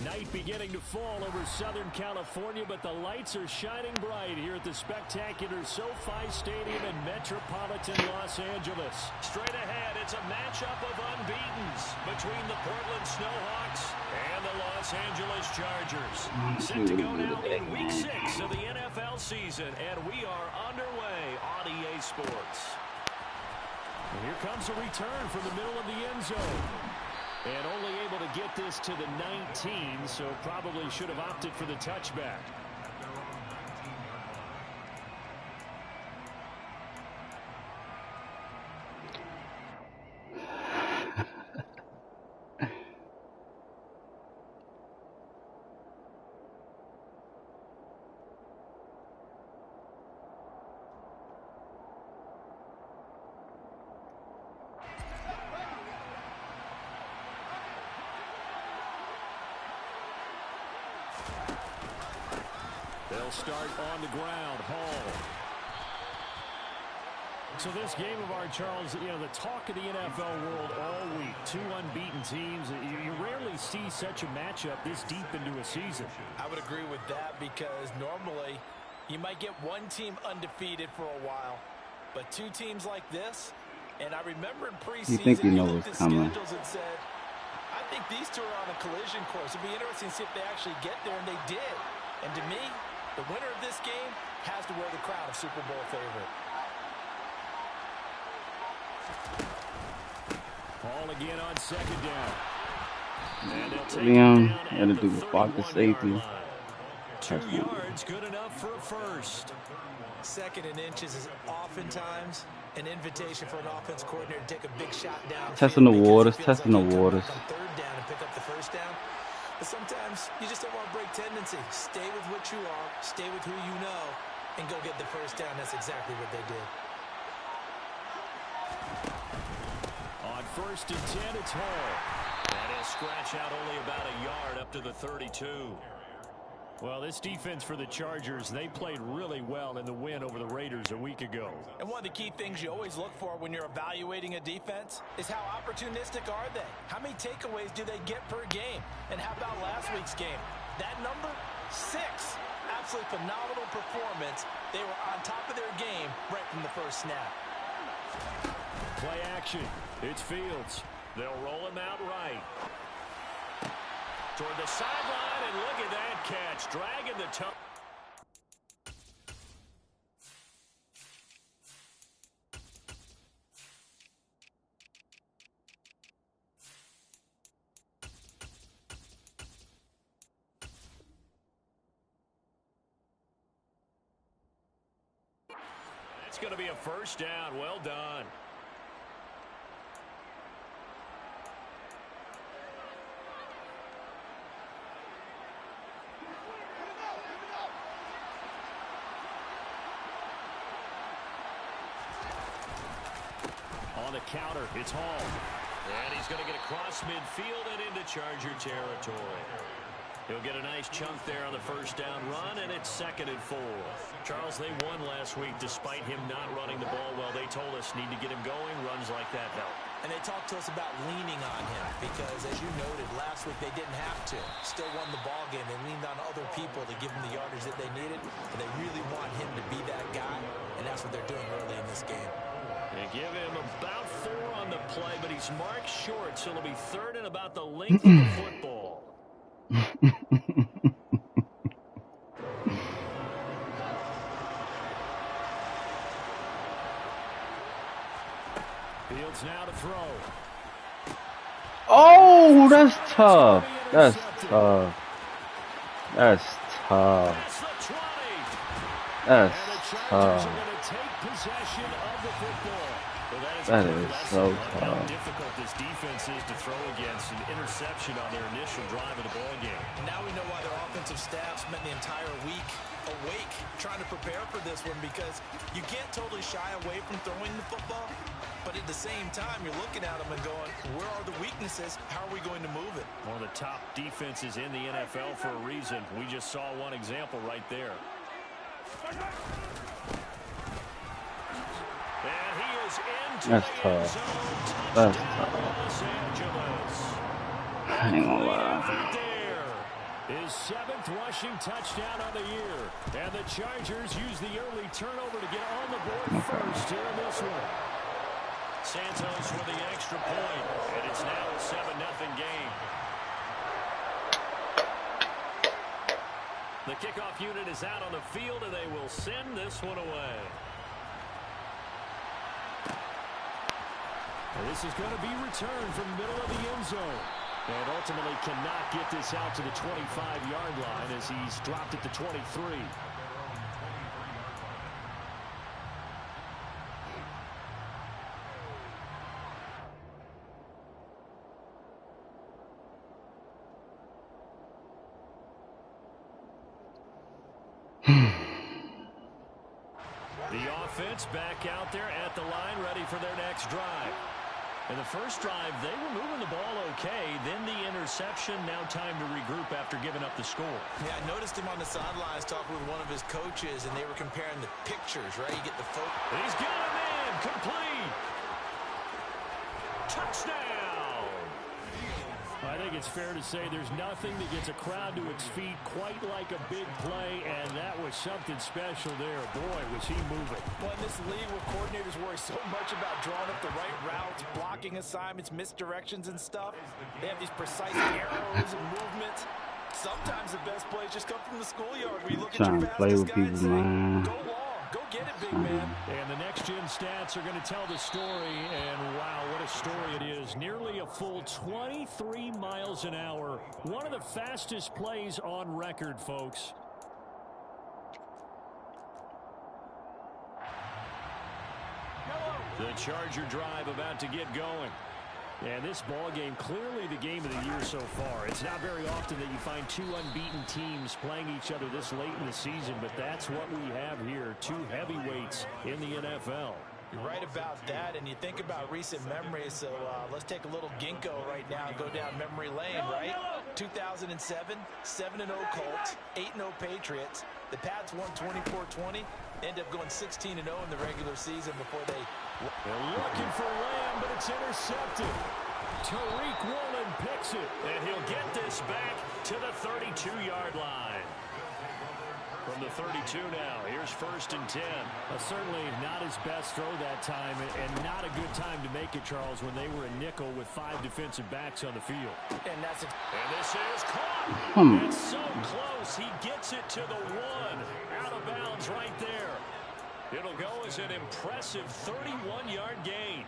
Night beginning to fall over Southern California, but the lights are shining bright here at the spectacular SoFi Stadium in metropolitan Los Angeles. Straight ahead, it's a matchup of unbeatens between the Portland Snowhawks and the Los Angeles Chargers. Set to go now in Week 6 of the NFL season, and we are underway on EA Sports. And here comes a return from the middle of the end zone. And only able to get this to the 19, so probably should have opted for the touchback. They'll start on the ground. Hall. So this game of ours, Charles, you know, the talk of the NFL world all week. Two unbeaten teams. You rarely see such a matchup this deep into a season. I would agree with that because normally you might get one team undefeated for a while. But two teams like this, and I remember in preseason, you think you know what's coming. And said, I think these two are on a collision course. It'd be interesting to see if they actually get there, and they did. And to me, the winner of this game has to wear the crown of Super Bowl favorite. Ball again on second down. And they'll take Leon it had to do with block the safety. 2 yards, good enough for a first. Second and inches is oftentimes an invitation for an offense coordinator to take a big shot down. Testing the waters, testing the waters. Third down and pick up the first down. But sometimes you just don't want to break tendency. Stay with what you are, stay with who you know, and go get the first down. That's exactly what they did. On first and 10, it's Hall. And he'll scratch out only about a yard up to the 32. Well, this defense for the Chargers, they played really well in the win over the Raiders a week ago. And one of the key things you always look for when you're evaluating a defense is how opportunistic are they? How many takeaways do they get per game? And how about last week's game? That number? 6. Absolutely phenomenal performance. They were on top of their game right from the first snap. Play action. It's Fields. They'll roll him out right. Toward the sideline, and look at that catch. Dragging the toe. It's going to be a first down. Well done. The counter, it's Hall. And he's going to get across midfield and into Charger territory. He'll get a nice chunk there on the first down run, and it's 2nd and 4. Charles, they won last week despite him not running the ball well. They told us need to get him going. Runs like that help. And they talked to us about leaning on him because, as you noted, last week they didn't have to. Still won the ball game. They leaned on other people to give them the yardage that they needed, and they really want him to be that guy, and that's what they're doing early in this game. They give him about 4 on the play, but he's marked short, so it'll be 3rd and about the length of the football. Fields now to throw. Oh, that's tough. That's tough. That's tough. That's tough. That is so tough. How difficult this defense is to throw against an interception on their initial drive of the ball game. Now we know why their offensive staff spent the entire week awake trying to prepare for this one, because you can't totally shy away from throwing the football, but at the same time you're looking at them and going, where are the weaknesses? How are we going to move it? One of the top defenses in the NFL for a reason. We just saw one example right there. And he is That's tough. That's tough. I ain't gonna lie. His 7th rushing touchdown on the year. And the Chargers use the early turnover to get on the board first here in this one. Santos with the extra point, and it's now a 7-0 game. The kickoff unit is out on the field, and they will send this one away. And this is going to be returned from the middle of the end zone. And ultimately cannot get this out to the 25-yard line as he's dropped it to 23. The offense back out there at the line, ready for their next drive. In the first drive, they were moving the ball okay. Then the interception. Now time to regroup after giving up the score. Yeah, I noticed him on the sidelines talking with one of his coaches, and they were comparing the pictures, right? You get the photo. He's got him in. Complete. Touchdown. I think it's fair to say there's nothing that gets a crowd to its feet quite like a big play, and that was something special there. Boy, was he moving. Well, in this league where coordinators worry so much about drawing up the right routes, blocking assignments, misdirections and stuff, they have these precise arrows and movements. Sometimes the best plays just come from the schoolyard where you look at your fastest guy and say, go long. Go get it, big man. And the next-gen stats are going to tell the story, and wow, what a story it is. Nearly a full 23 miles an hour. One of the fastest plays on record, folks. The Charger drive about to get going. And this ball game, clearly the game of the year so far. It's not very often that you find two unbeaten teams playing each other this late in the season, but that's what we have here, two heavyweights in the NFL. You're right about that, and you think about recent memories, so let's take a little ginkgo right now and go down memory lane, right? 2007, 7-0 Colts, 8-0 Patriots. The Pats won 24-20, end up going 16-0 in the regular season before they... They're looking for Lamb, but it's intercepted. Tariq Woolen picks it, and he'll get this back to the 32-yard line. From the 32 now, here's 1st and 10. Certainly not his best throw that time, and not a good time to make it, Charles, when they were a nickel with 5 defensive backs on the field. And this is caught. It's so close. He gets it to the 1. Out of bounds right there. It'll go as an impressive 31-yard gain.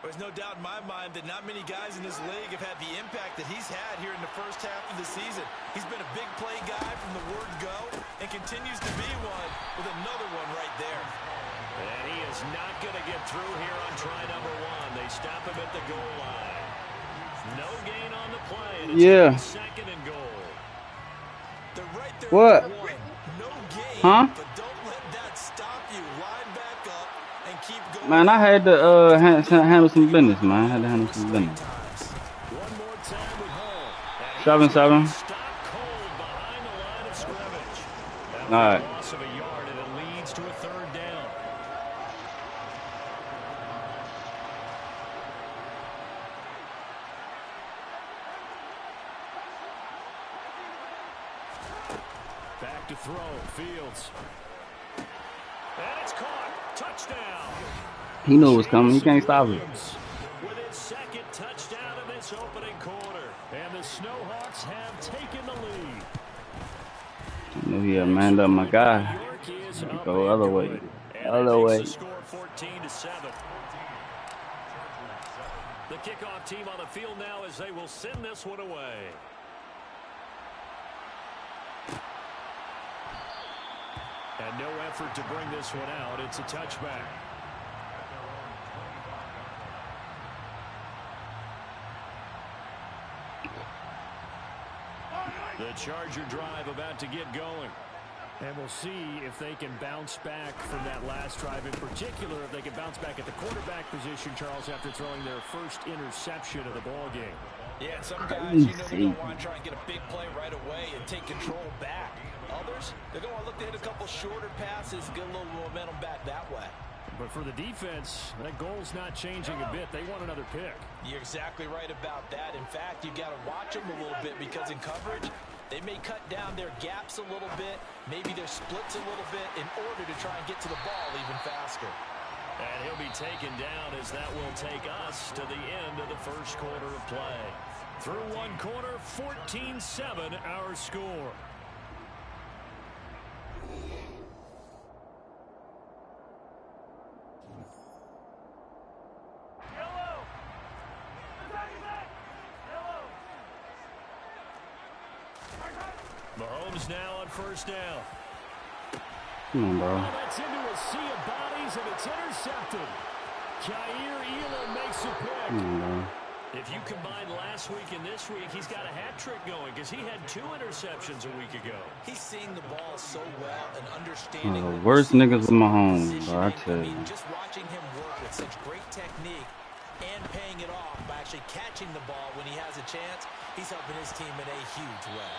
There's no doubt in my mind that not many guys in this league have had the impact that he's had here in the first half of the season. He's been a big play guy from the word go and continues to be one with another one right there. And he is not going to get through here on try number 1. They stop him at the goal line. No gain on the play. And it's 2nd and goal. They're right there. What? No gain, huh? But don't let that stop you. Line back up and keep going. Man, I had to handle some business, man. I had to handle some business. One more time with Hall. 7-7. Stop cold behind the line of scrimmage. All right. Loss of a yard, and it leads to a 3rd down. Back to throw. Fields. And it's caught. Touchdown. He knew it was coming. He can't stop it. With his 2nd touchdown of this opening quarter. And the Snowhawks have taken the lead. I knew he had manned up my guy. Go other way. Other way. Score 14-7. The kickoff team on the field now as they will send this one away. And no effort to bring this one out. It's a touchback. The Charger drive about to get going. And we'll see if they can bounce back from that last drive. In particular, if they can bounce back at the quarterback position, Charles, after throwing their first interception of the ball game. Yeah, and some guys, they're going to want to try and get a big play right away and take control back. Others, they're going to look to hit a couple shorter passes, get a little momentum back that way. But for the defense, that goal's not changing a bit. They want another pick. You're exactly right about that. In fact, you've got to watch them a little bit because in coverage, they may cut down their gaps a little bit, maybe their splits a little bit in order to try and get to the ball even faster. And he'll be taken down as that will take us to the end of the first quarter of play. Through one quarter, 14-7 our score. Mahomes now on first down. Come on, bro. That's into a sea of bodies, and it's intercepted. Jair Elam makes a pick. Come on, bro. If you combine last week and this week, he's got a hat trick going because he had 2 interceptions a week ago. He's seeing the ball so well and understanding The worst niggas with Mahomes, bro, I tell you. Just watching him work with such great technique and paying it off by actually catching the ball when he has a chance, he's helping his team in a huge way.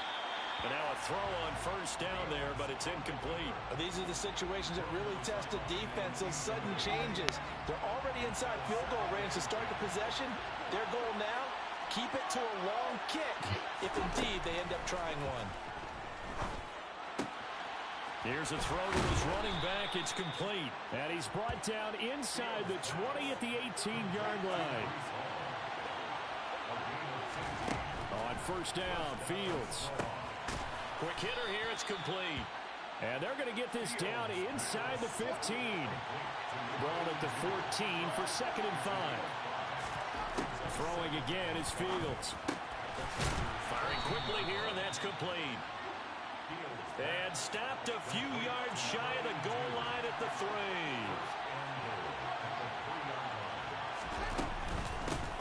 And now a throw on first down there, but it's incomplete. These are the situations that really test a defense, those sudden changes. They're already inside field goal range to start the possession. Their goal now, keep it to a long kick, if indeed they end up trying one. Here's a throw to his running back. It's complete. And he's brought down inside the 20 at the 18-yard line. On first down, Fields. Quick hitter here, it's complete. And they're going to get this down inside the 15. Ball at the 14 for 2nd and 5. Throwing again is Fields. Firing quickly here, and that's complete. And stopped a few yards shy of the goal line at the 3.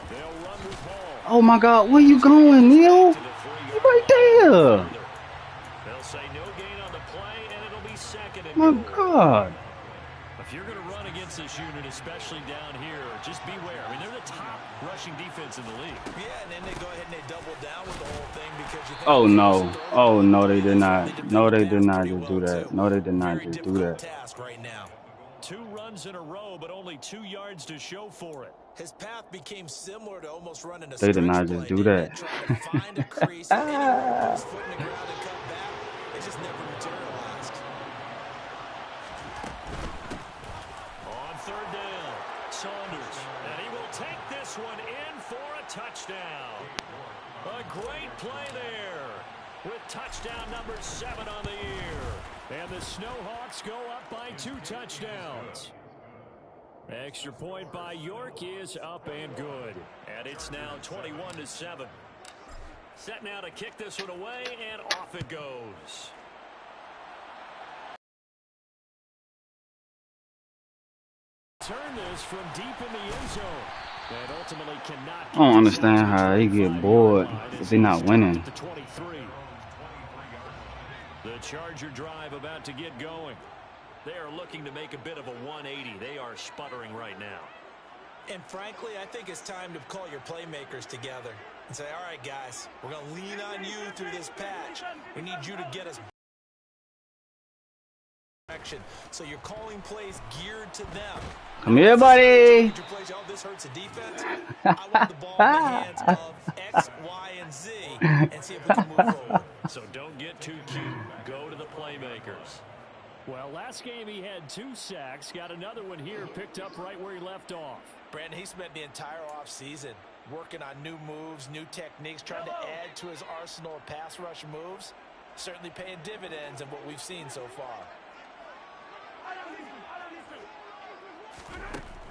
They'll run with ball. Oh my God, where you going, Neil? You right there. They'll say no gain on the play, and it'll be 2nd and My goal. God. If you're going to run against this unit, especially down here, just beware. I mean, they're the top rushing defense in the league. Yeah, and then they go ahead and they double down with the whole thing because you think... Oh, no. Oh, no, they did not. No, they did not just do that. No, they did not just do that. Task right now. 2 runs in a row, but only 2 yards to show for it. His path became similar to almost running a They did not stretch just play, do that. trying to find a crease, anywhere to put his foot in the ground and cut back. It just never materialized. On 3rd down, Saunders, and he will take this one in for a touchdown. A great play there with touchdown number 7 on the year. And the Snowhawks go up by 2 touchdowns. Extra point by York is up and good. And it's now 21-7. Set now to kick this one away, and off it goes. Turn this from deep in the end zone. And ultimately cannot. I don't understand how he get bored if they're not winning. The Charger drive about to get going. They are looking to make a bit of a 180. They are sputtering right now. And frankly, I think it's time to call your playmakers together and say, all right, guys, we're going to lean on you through this patch. We need you to get us direction. So you're calling plays geared to them. Come here, buddy. Oh, this hurts the defense. I want the ball in the hands of X, Y, and Z and see if we can move forward. So don't get too cute. Go to the playmakers. Well, last game he had 2 sacks. Got another one here, picked up right where he left off. Brandon, he spent the entire offseason working on new moves, new techniques, trying to add to his arsenal of pass rush moves. Certainly paying dividends in what we've seen so far.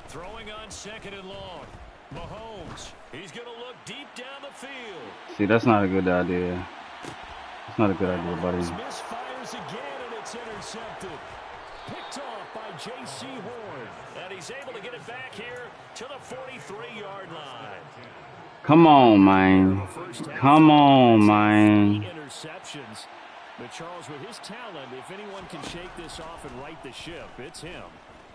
Throwing on 2nd and long. Mahomes, he's going to look deep down the field. See, that's not a good idea. That's not a good idea, buddy. Misfires again, and it's intercepted. Picked off by J.C. Horn. And he's able to get it back here to the 43-yard line. Come on, man. Come on, man. Interceptions. But Charles, with his talent, if anyone can shake this off and right the ship, it's him.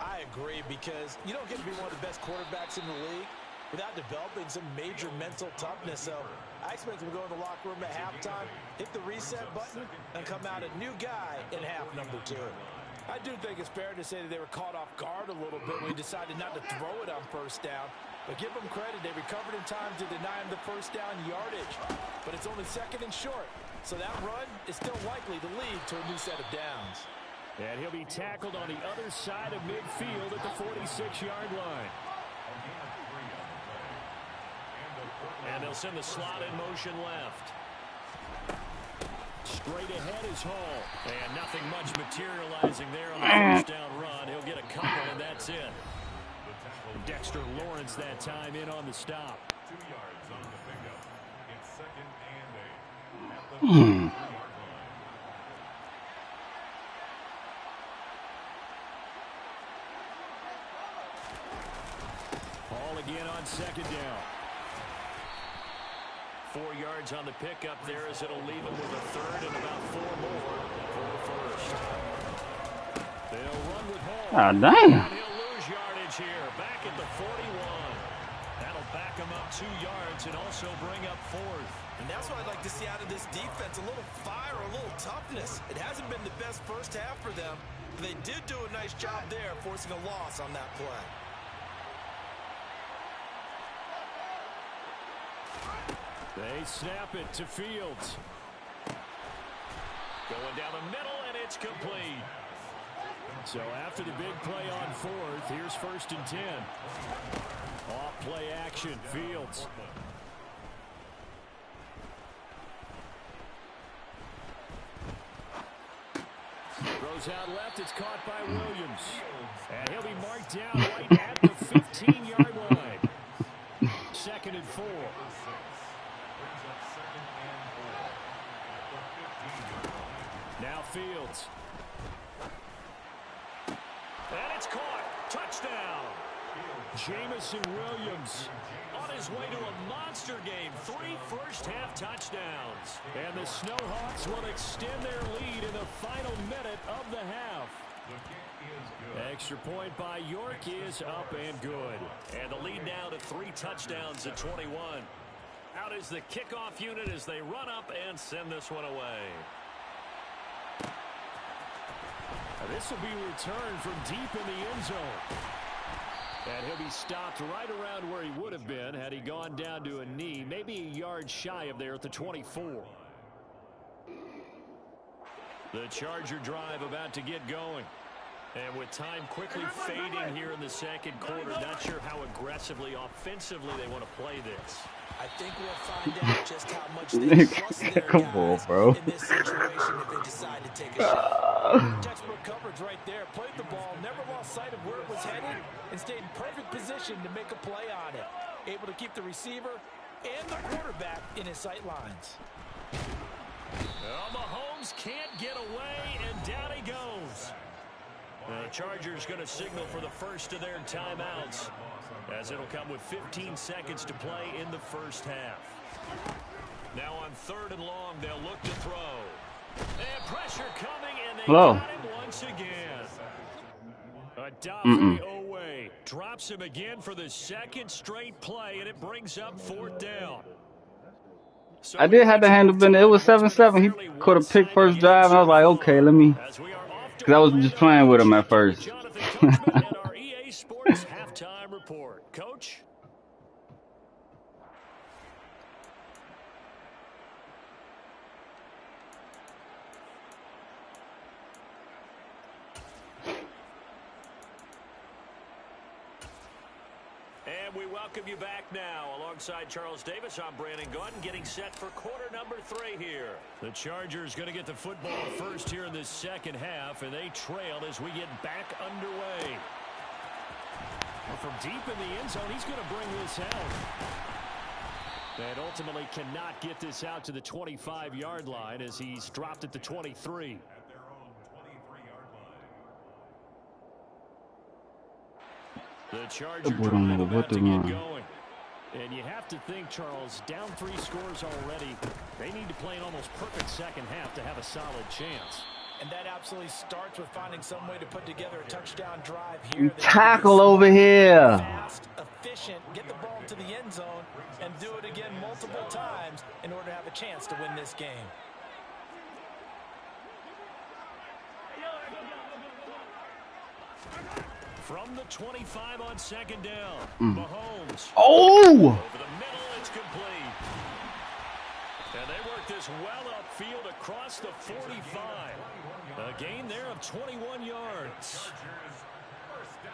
I agree, because you don't get to be one of the best quarterbacks in the league without developing some major mental toughness. So I expect him to go in the locker room at halftime, hit the reset button, and come out a new guy in half number 2. I do think it's fair to say that they were caught off guard a little bit when he decided not to throw it on first down. But give them credit, they recovered in time to deny him the first down yardage. But it's only 2nd and short, so that run is still likely to lead to a new set of downs. And he'll be tackled on the other side of midfield at the 46-yard line. And they'll send the slot in motion left. Straight ahead is Hall. And nothing much materializing there on the first down run. He'll get a couple, and that's it. Dexter Lawrence that time in on the stop. 2 yards on the pickup. It's 2nd and 8 at the 3-yard line. Hall again on 2nd down. 4 yards on the pickup there as it'll leave him with a 3rd and about 4 more for the first. They'll run with Hall. Ah, damn. And he'll lose yardage here. Back at the 41. That'll back him up 2 yards and also bring up 4th. And that's what I'd like to see out of this defense. A little fire, a little toughness. It hasn't been the best first half for them. But they did do a nice job there, forcing a loss on that play. They snap it to Fields. Going down the middle, and it's complete. So after the big play on 4th, here's 1st and 10. Off play action, Fields. Throws out left, it's caught by Williams. And he'll be marked down right at the 15-yard line. 2nd and 4. Now Fields. And it's caught. Touchdown. Jamison Williams on his way to a monster game. 3 first-half touchdowns. And the Snowhawks will extend their lead in the final minute of the half. Extra point by York is up and good. And the lead now to 3 touchdowns at 21. Out is the kickoff unit as they run up and send this one away. This will be returned from deep in the end zone. And he'll be stopped right around where he would have been had he gone down to a knee, maybe a yard shy of there at the 24. The Charger drive about to get going. And with time quickly fading here in the 2nd quarter, not sure how aggressively, offensively they want to play this. I think we'll find out just how much they trust their guys bro. in this situation if they decide to take a shot. Textbook coverage right there. Played the ball, never lost sight of where it was headed, and stayed in perfect position to make a play on it. Able to keep the receiver and the quarterback in his sight lines. Well, Mahomes can't get away, and down he goes. The Chargers going to signal for the first of their timeouts, as it'll come with 15 seconds to play in the first half. Now on 3rd and long, they'll look to throw. And pressure coming, and they got him once again. Adafre Owe drops him again for the 2nd straight play, and it brings up 4th down. So I did have to handle it. It was 7-7. He caught a pick first drive, and I was like, okay, let me. Because I was just playing with him at first. Jonathan Coachman and our EA Sports halftime report. Coach? And we welcome you back now. Alongside Charles Davis, I'm Brandon Gaudin, getting set for quarter number 3 here. The Chargers going to get the football first here in this 2nd half, and they trail as we get back underway. Well, from deep in the end zone, he's going to bring this out. And ultimately cannot get this out to the 25-yard line as he's dropped at the 23. The Charger drive about to get going. And you have to think, Charles, down 3 scores already. They need to play an almost perfect 2nd half to have a solid chance. And that absolutely starts with finding some way to put together a touchdown drive here. Tackle over here. Fast, efficient, get the ball to the end zone, and do it again multiple times in order to have a chance to win this game. From the 25 on second down, Mahomes. Oh! Over the middle, it's complete. And they work this well upfield across the 45. A gain there of 21 yards.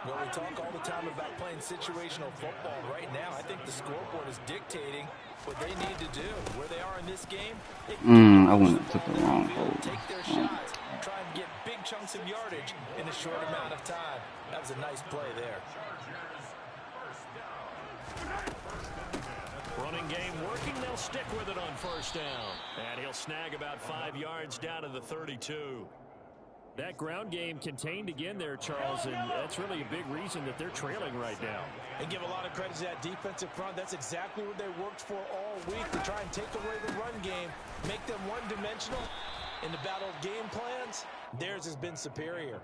Well, we talk all the time about playing situational football. Right now, I think the scoreboard is dictating what they need to do. Where they are in this game, I went and took the wrong hold. take their shots, try and get big chunks of yardage in a short amount of time. That was a nice play there. Running game working. They'll stick with it on first down. And he'll snag about 5 yards down to the 32. That ground game contained again there, Charles, and that's really a big reason that they're trailing right now. And give a lot of credit to that defensive front. That's exactly what they worked for all week, to try and take away the run game, make them one-dimensional. In the battle of game plans, theirs has been superior.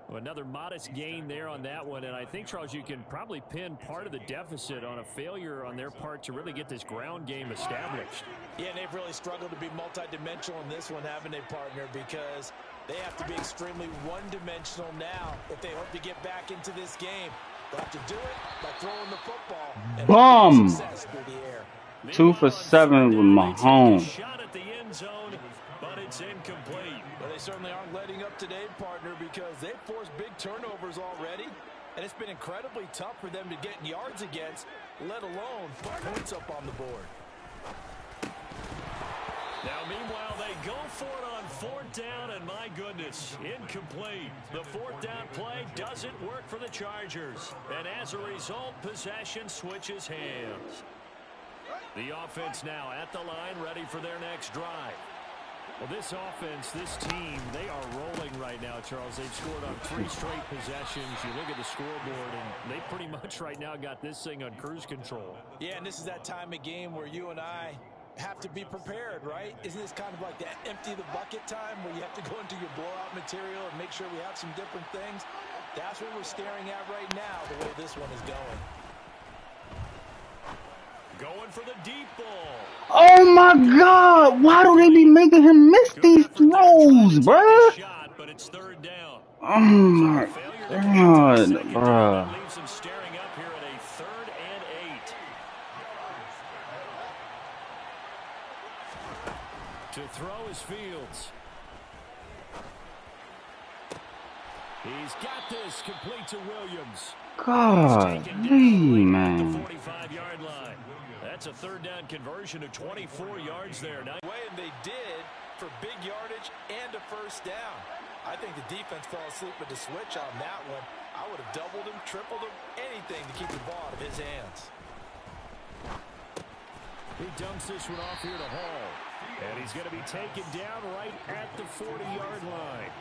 Well, another modest gain there on that one, and I think, Charles, you can probably pin part of the deficit on a failure on their part to really get this ground game established. Yeah, and they've really struggled to be multidimensional in this one, haven't they, partner? Because they have to be extremely one-dimensional now if they hope to get back into this game. They'll have to do it by throwing the football and Bomb! success through the air. 2 for 7 with Mahomes. Shot at the end zone, but it's incomplete. But they certainly aren't letting up today, partner, because they've forced big turnovers already, and it's been incredibly tough for them to get yards against, let alone put points up on the board. Now, meanwhile, they go for it on fourth down, and my goodness, incomplete. The fourth down play doesn't work for the Chargers, and as a result, possession switches hands. The offense now at the line, ready for their next drive. Well, this offense, this team, they are rolling right now, Charles. They've scored on 3 straight possessions. You look at the scoreboard, and they pretty much right now got this thing on cruise control. Yeah, and this is that time of game where you and I have to be prepared, right? Isn't this kind of like that empty the bucket time where you have to go into your blowout material and make sure we have some different things? That's what we're staring at right now, the way this one is going. Going for the deep ball. Oh my God! Why do they be making him miss these throws, bruh? Shot, but it's third down. Oh my God, bruh. Leaves them staring up here at a 3rd and 8. To throw is Fields. He's got this complete to Williams. God, man. The 45-yard line. That's a 3rd down conversion of 24 yards there. And they did for big yardage and a first down. I think the defense fell asleep with the switch on that one. I would have doubled him, tripled him, anything to keep the ball out of his hands. He dumps this one off here to Hall. And he's going to be taken down right at the 40-yard line.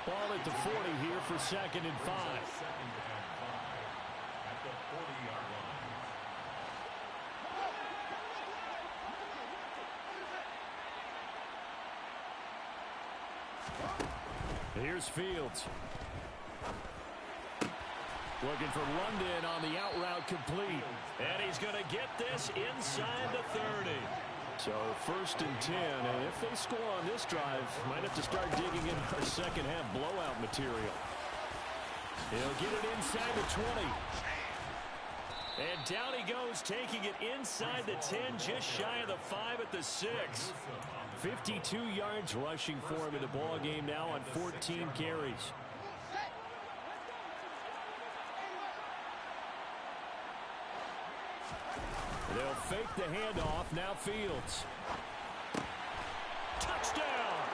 Ball at the 40 here for 2nd and 5. Here's Fields. Looking for London on the out route complete. And he's going to get this inside the 30. So 1st and 10. And if they score on this drive, might have to start digging in our second half blowout material. He'll get it inside the 20. And down he goes, taking it inside the 10, just shy of the 5 at the 6. 52 yards rushing for him in the ball game now on 14 carries. They'll fake the handoff. Now Fields. Touchdown!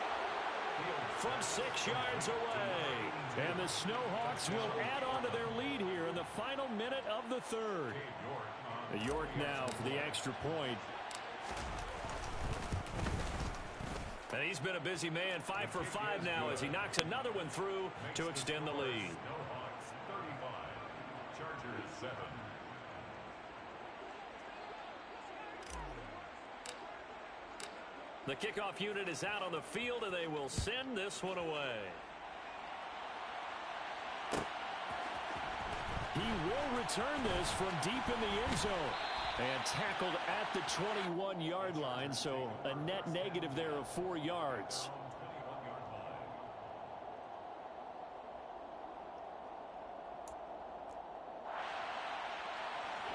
From 6 yards away. And the Snowhawks will add on to their lead here in the final minute of the 3rd. York now for the extra point. And he's been a busy man, 5 for 5 now as he knocks another one through to extend the lead. Snowhawks 35, Chargers 7. The kickoff unit is out on the field, and they will send this one away. He will return this from deep in the end zone. And tackled at the 21-yard line, so a net negative there of 4 yards.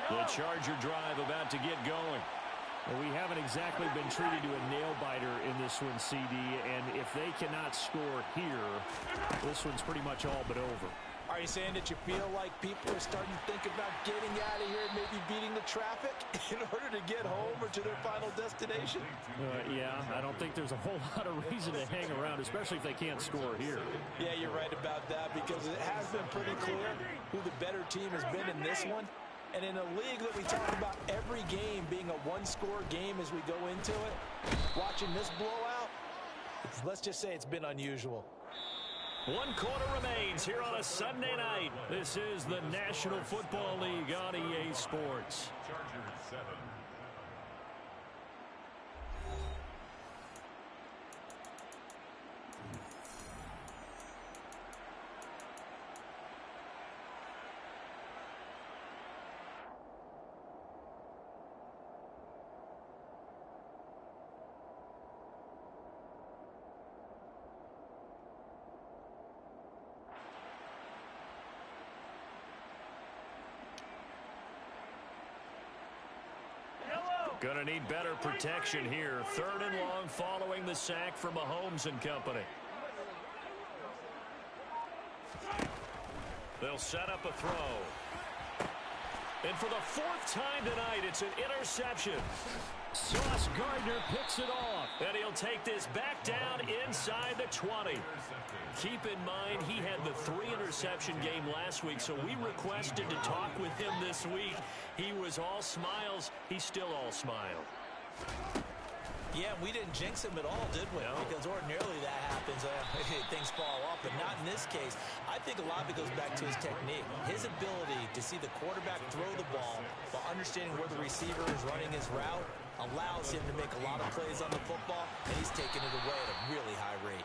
The Charger drive about to get going. Well, we haven't exactly been treated to a nail-biter in this one, CD, and if they cannot score here, this one's pretty much all but over. Are you saying that you feel like people are starting to think about getting out of here and maybe beating the traffic in order to get home or to their final destination? Yeah, I don't think there's a whole lot of reason to hang around, especially if they can't score here. Yeah, you're right about that because it has been pretty clear who the better team has been in this one. And in a league that we talk about every game being a one-score game as we go into it, watching this blowout, let's just say it's been unusual. 1 quarter remains here on a Sunday night. This is the National Football League on EA Sports. Chargers 7. Going to need better protection here. 3rd and long following the sack from Mahomes and company. They'll set up a throw. And for the 4th time tonight, it's an interception. Sauce Gardner picks it off. And he'll take this back down inside the 20. Keep in mind, he had the 3-interception game last week, so we requested to talk with him this week. He was all smiles. He's still all smile. Yeah, we didn't jinx him at all, did we? No. Because ordinarily that happens. Things fall off, but not in this case. I think a lot of it goes back to his technique. His ability to see the quarterback throw the ball while understanding where the receiver is running his route allows him to make a lot of plays on the football, and he's taking it away at a really high rate.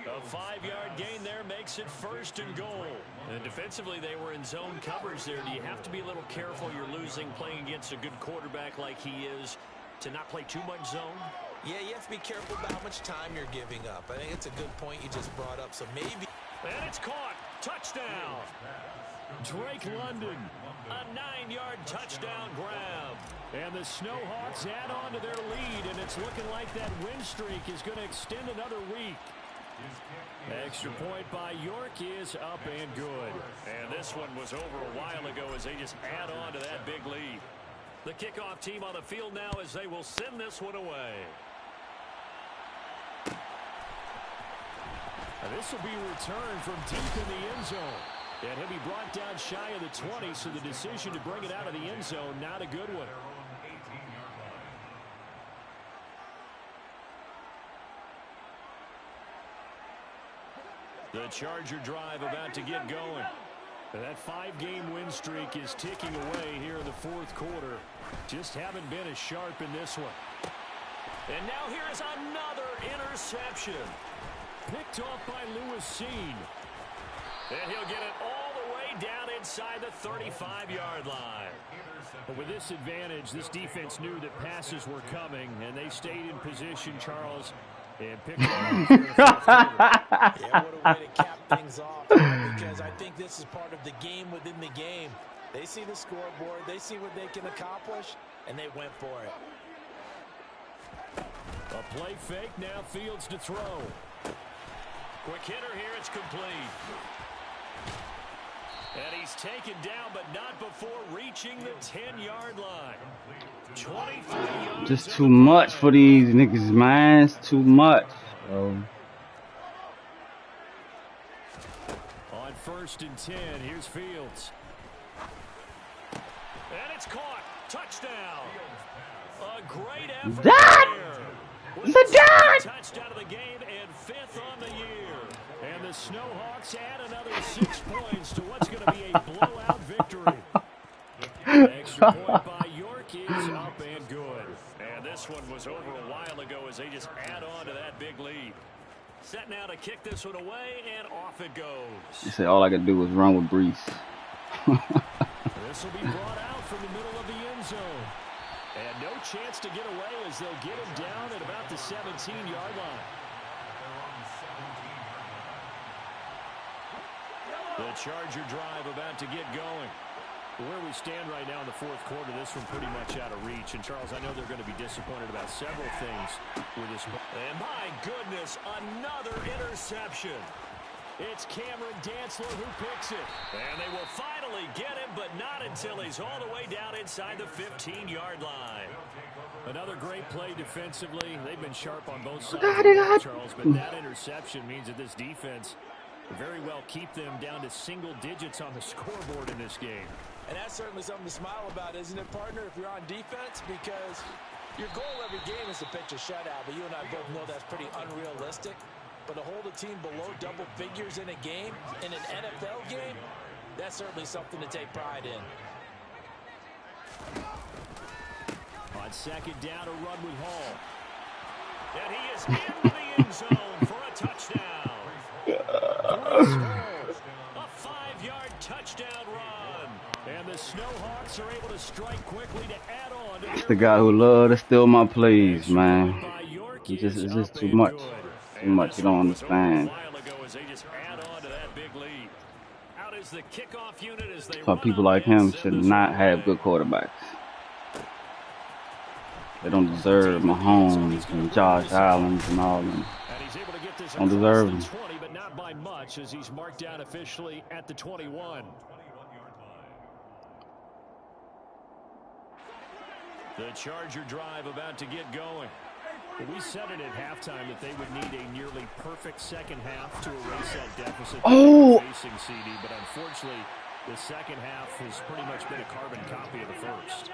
A 5-yard gain there makes it 1st and goal. And defensively, they were in zone coverage there. Do you have to be a little careful? You're losing playing against a good quarterback like he is to not play too much zone? Yeah, you have to be careful about how much time you're giving up. I think it's a good point you just brought up. So maybe. And it's caught. Touchdown. Drake London. A 9-yard touchdown grab. And the Snowhawks add on to their lead, and it's looking like that win streak is going to extend another week. Extra point by York is up and good. And this one was over a while ago as they just add on to that big lead. The kickoff team on the field now as they will send this one away. And this will be returned from deep in the end zone. And he'll be brought down shy of the 20, so the decision to bring it out of the end zone, not a good one. The Charger drive about to get going. And that 5-game win streak is ticking away here in the 4th quarter. Just haven't been as sharp in this one. And now here is another interception. Picked off by Lewis Cine. And he'll get it all the way down inside the 35-yard line. But with this advantage, this defense knew that passes were coming, and they stayed in position, Charles, and picked it off. Yeah, what a way to cap things off, because I think this is part of the game within the game. They see the scoreboard, they see what they can accomplish, and they went for it. A play fake, now Fields to throw. Quick hitter here, it's complete. And he's taken down, but not before reaching the 10-yard line. 23 yards. Just too much for these niggas, man. It's too much. On 1st and 10, here's Fields. And it's caught. Touchdown. A great effort there. Zidane! Touchdown of the game and 5th on the year. And the Snowhawks add another 6 points to what's going to be a blowout victory. Extra point by York is up and good. And this one was over a while ago as they just add on to that big lead. Set now to kick this one away, and off it goes. You said all I could do was run with Brees. This will be brought out from the middle of the end zone. And no chance to get away as they'll get him down at about the 17-yard line. The Charger drive about to get going. Where we stand right now in the fourth quarter, this one pretty much out of reach. And, Charles, I know they're going to be disappointed about several things with this. And, my goodness, another interception. It's Cameron Dantzler who picks it. And they will finally get him, but not until he's all the way down inside the 15-yard line. Another great play defensively. They've been sharp on both sides of the ball, Charles, but that interception means that this defense very well keep them down to single digits on the scoreboard in this game. And that's certainly something to smile about, isn't it, partner, if you're on defense? Because your goal every game is to pitch a shutout, but you and I both know that's pretty unrealistic. But to hold a team below double figures in a game, in an NFL game, that's certainly something to take pride in. On second down, a run with Hall. And he is into the end zone for a touchdown. A 5-yard touchdown run. And the Snowhawks are able to strike quickly to add on. It's the guy who loves to steal my plays, man. It's just too much. Too much. You don't understand. So people like him should not have good quarterbacks. They don't deserve Mahomes and Josh Allen and all of them. Don't deserve them. But not by much, as he's marked down officially at the 21. The Charger drive about to get going. We said it at halftime that they would need a nearly perfect second half to erase that deficit facing CD, but unfortunately, the second half has pretty much been a carbon copy of the first.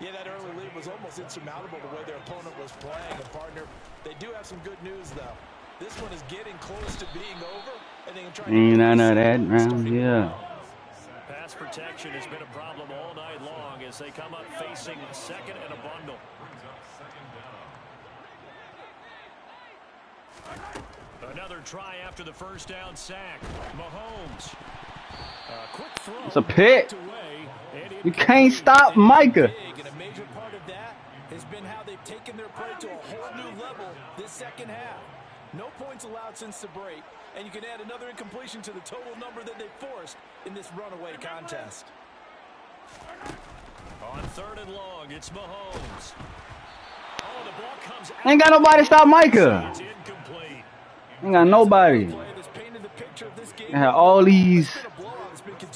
Yeah, that early lead was almost insurmountable the way their opponent was playing. And, partner, they do have some good news, though. This one is getting close to being over, and they can try ain't none of that round here. Pass protection has been a problem all night long as they come up facing second and a bundle. Another try after the first down sack. Mahomes. Quick throw. It's a pick. You can't stop Micah. And a major part of that has been how they've taken their play to a whole new level this second half. No points allowed since the break, and you can add another incompletion to the total number that they forced in this runaway contest. On third and long, it's Mahomes. Oh, the ball comes out. Ain't got nobody stop Micah. It's incomplete. Ain't got nobody. They have all these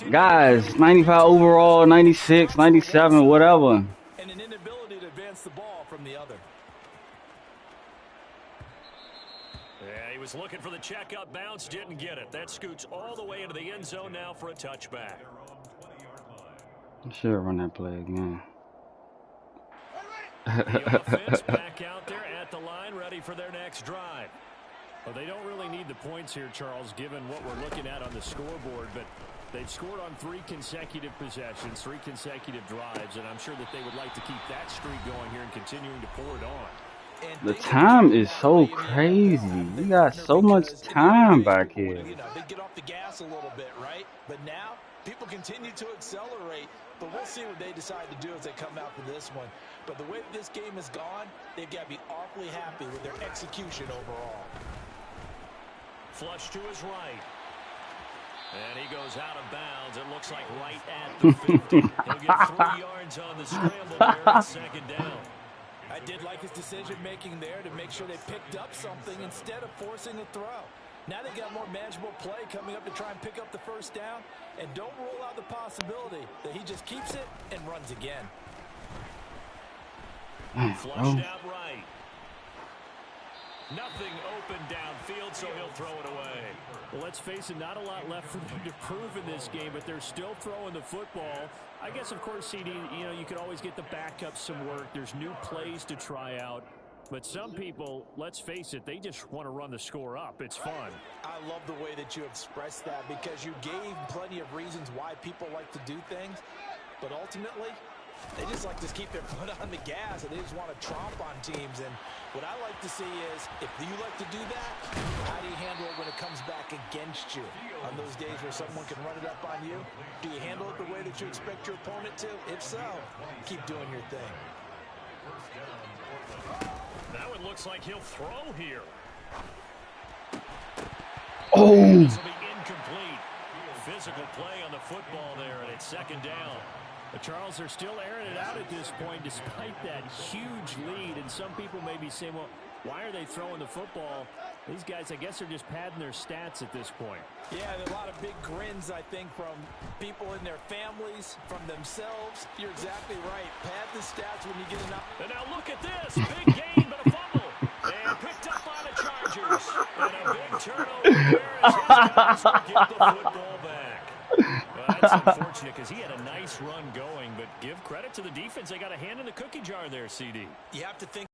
guys, 95 overall, 96, 97, whatever. And an inability to advance the ball from the other. Yeah, he was looking for the check-up bounce, didn't get it. That scoots all the way into the end zone now for a touchback. I should run that play again. The offense back out there at the line, ready for their next drive. Well, they don't really need the points here, Charles, given what we're looking at on the scoreboard, but they've scored on 3 consecutive possessions, 3 consecutive drives, and I'm sure that they would like to keep that streak going here and continuing to pour it on. The time is so crazy. We got so much time back here. You know, they get off the gas a little bit, right? But now people continue to accelerate, but we'll see what they decide to do as they come out for this one. But the way that this game has gone, they've got to be awfully happy with their execution overall. Flush to his right. And he goes out of bounds. It looks like right at the 50. He'll get 3 yards on the scramble there on second down. I did like his decision-making there to make sure they picked up something instead of forcing a throw. Now they got more manageable play coming up to try and pick up the first down. And don't rule out the possibility that he just keeps it and runs again. Flushed out right. Nothing open downfield, so he'll throw it away. Well, let's face it, not a lot left for them to prove in this game, but they're still throwing the football. I guess, of course, CD, you know, you could always get the backup some work. There's new plays to try out. But some people, let's face it, they just want to run the score up. It's fun. I love the way that you expressed that because you gave plenty of reasons why people like to do things. But ultimately, they just like to keep their foot on the gas, and they just want to tromp on teams. And what I like to see is, if you like to do that, how do you handle it when it comes back against you? On those days where someone can run it up on you, do you handle it the way that you expect your opponent to? If so, keep doing your thing. That one looks like he'll throw here. Oh! This will be incomplete. physical play on the football there, and it's second down. The Charles are still airing it out at this point despite that huge lead, and some people may be saying, well, why are they throwing the football? These guys, I guess, are just padding their stats at this point. Yeah, there are a lot of big grins, I think, from people in their families, from themselves. You're exactly right. Pad the stats when you get enough. And now look at this. Big gain, but a fumble. And picked up by the Chargers. And a big turnover there as his guys will get the football back. Well, that's unfortunate because he had a nice run going, but give credit to the defense. They got a hand in the cookie jar there, CD. You have to think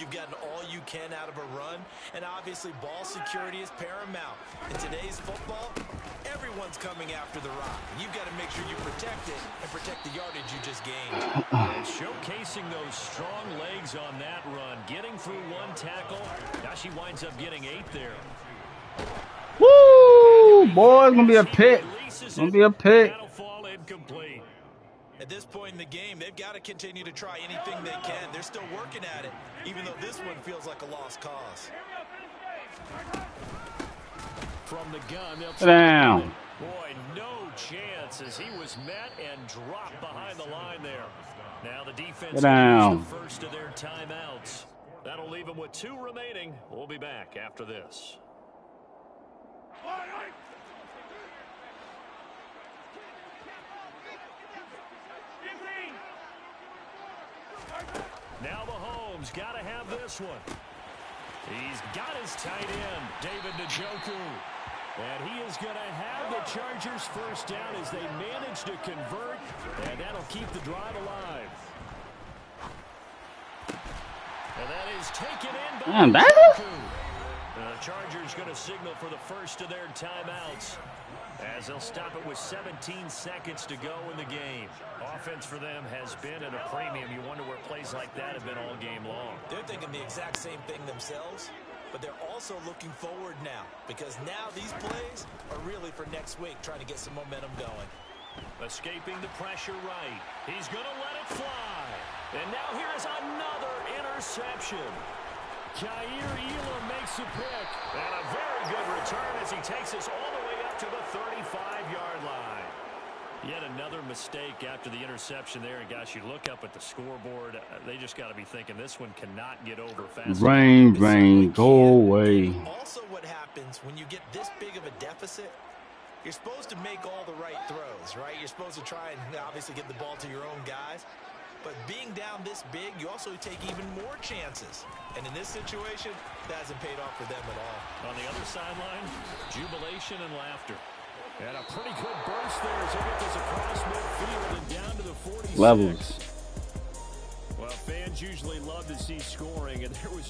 you've gotten all you can out of a run, and obviously ball security is paramount. In today's football, everyone's coming after the rock. You've got to make sure you protect it and protect the yardage you just gained. And showcasing those strong legs on that run, getting through one tackle. Now she winds up getting 8 there. Woo! Boy, it's going to be a pick. It's going to be a pick. That'll fall incomplete. At this point in the game, they've got to continue to try anything they can. They're still working at it, even though this one feels like a lost cause. From the gun, they'll Down. Boy, no chance as he was met and dropped behind the line there. Now the defense down. the first of their timeouts. That'll leave them with 2 remaining. We'll be back after this. Now Mahomes got to have this one. He's got his tight end, David Njoku. And he is going to have the Chargers first down as they manage to convert, and that'll keep the drive alive. And that is taken in by Njoku. The Chargers going to signal for the first of their timeouts as they'll stop it with 17 seconds to go in the game. Offense for them has been at a premium. You wonder where plays like that have been all game long. They're thinking the exact same thing themselves, but they're also looking forward now because now these plays are really for next week, trying to get some momentum going. Escaping the pressure right. He's going to let it fly. And now here's another interception. Jair Elam makes a pick. And a very good return as he takes us all the way up to the 35-yard line. Yet another mistake after the interception there. And, gosh, you look up at the scoreboard. They just got to be thinking this one cannot get over fast. Rain, go away. Also what happens when you get this big of a deficit, you're supposed to make all the right throws, right? You're supposed to try and obviously get the ball to your own guys. But being down this big, you also take even more chances. And in this situation, that hasn't paid off for them at all. On the other sideline, jubilation and laughter. And a pretty good burst there as he gets us across midfield and down to the 46. Levels. Well, fans usually love to see scoring, and there was